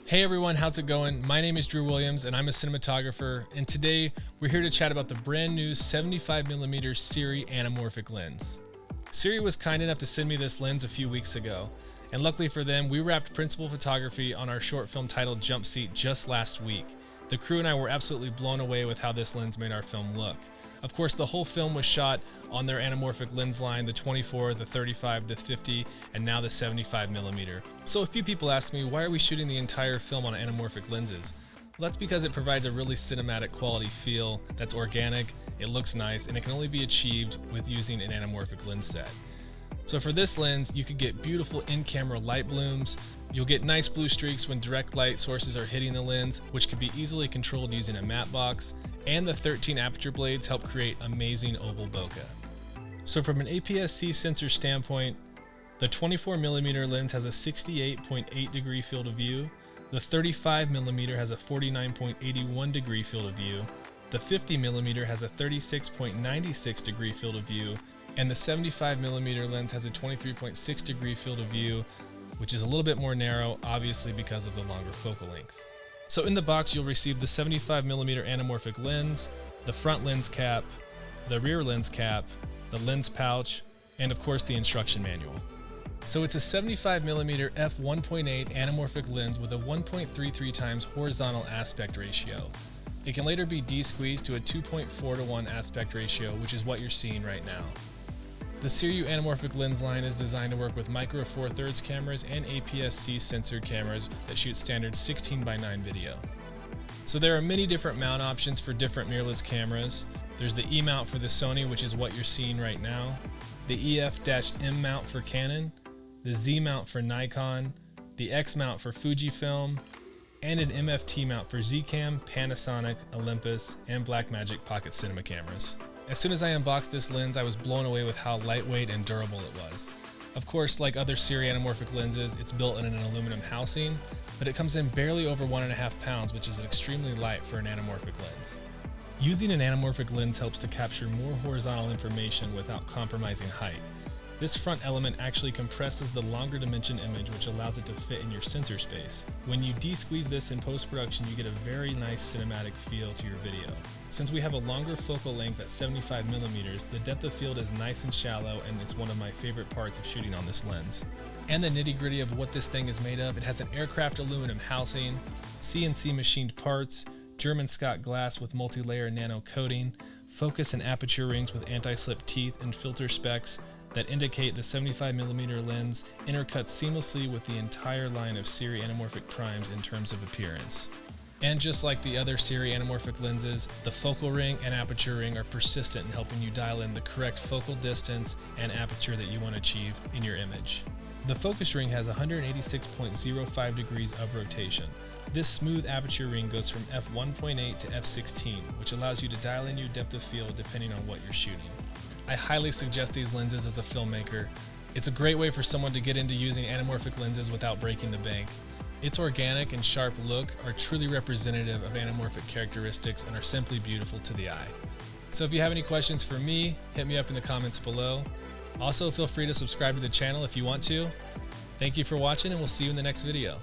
Hey everyone, how's it going? My name is Drew Williams and I'm a cinematographer, and today we're here to chat about the brand new 75mm SIRUI anamorphic lens. SIRUI was kind enough to send me this lens a few weeks ago, and luckily for them, we wrapped principal photography on our short film titled Jump Seat just last week. The crew and I were absolutely blown away with how this lens made our film look. Of course, the whole film was shot on their anamorphic lens line, the 24, the 35, the 50, and now the 75mm. So a few people asked me, why are we shooting the entire film on anamorphic lenses? Well, that's because it provides a really cinematic quality feel that's organic, it looks nice, and it can only be achieved with using an anamorphic lens set. So for this lens, you could get beautiful in-camera light blooms, you'll get nice blue streaks when direct light sources are hitting the lens, which can be easily controlled using a matte box, and the 13 aperture blades help create amazing oval bokeh. So from an APS-C sensor standpoint, the 24mm lens has a 68.8 degree field of view, the 35mm has a 49.81 degree field of view, the 50mm has a 36.96 degree field of view, and the 75mm lens has a 23.6 degree field of view, which is a little bit more narrow, obviously because of the longer focal length. So in the box, you'll receive the 75mm anamorphic lens, the front lens cap, the rear lens cap, the lens pouch, and of course the instruction manual. So it's a 75mm f1.8 anamorphic lens with a 1.33 times horizontal aspect ratio. It can later be de-squeezed to a 2.4:1 aspect ratio, which is what you're seeing right now. The SIRUI anamorphic lens line is designed to work with micro Four Thirds cameras and APS-C censored cameras that shoot standard 16:9 video. So there are many different mount options for different mirrorless cameras. There's the E mount for the Sony, which is what you're seeing right now, the EF-M mount for Canon, the Z mount for Nikon, the X mount for Fujifilm, and an MFT mount for Zcam, Panasonic, Olympus, and Blackmagic Pocket Cinema cameras. As soon as I unboxed this lens, I was blown away with how lightweight and durable it was. Of course, like other SIRUI anamorphic lenses, it's built in an aluminum housing, but it comes in barely over 1.5 pounds, which is extremely light for an anamorphic lens. Using an anamorphic lens helps to capture more horizontal information without compromising height. This front element actually compresses the longer dimension image, which allows it to fit in your sensor space. When you de-squeeze this in post-production, you get a very nice cinematic feel to your video. Since we have a longer focal length at 75mm, the depth of field is nice and shallow, and it's one of my favorite parts of shooting on this lens. And the nitty-gritty of what this thing is made of, it has an aircraft aluminum housing, CNC machined parts, German Scott glass with multi-layer nano coating, focus and aperture rings with anti-slip teeth and filter specs that indicate the 75mm lens intercuts seamlessly with the entire line of SIRUI anamorphic primes in terms of appearance. And just like the other SIRUI anamorphic lenses, the focal ring and aperture ring are persistent in helping you dial in the correct focal distance and aperture that you want to achieve in your image. The focus ring has 186.05 degrees of rotation. This smooth aperture ring goes from f1.8 to f16, which allows you to dial in your depth of field depending on what you're shooting. I highly suggest these lenses as a filmmaker. It's a great way for someone to get into using anamorphic lenses without breaking the bank. Its organic and sharp look are truly representative of anamorphic characteristics and are simply beautiful to the eye. So if you have any questions for me, hit me up in the comments below. Also, feel free to subscribe to the channel if you want to. Thank you for watching, and we'll see you in the next video.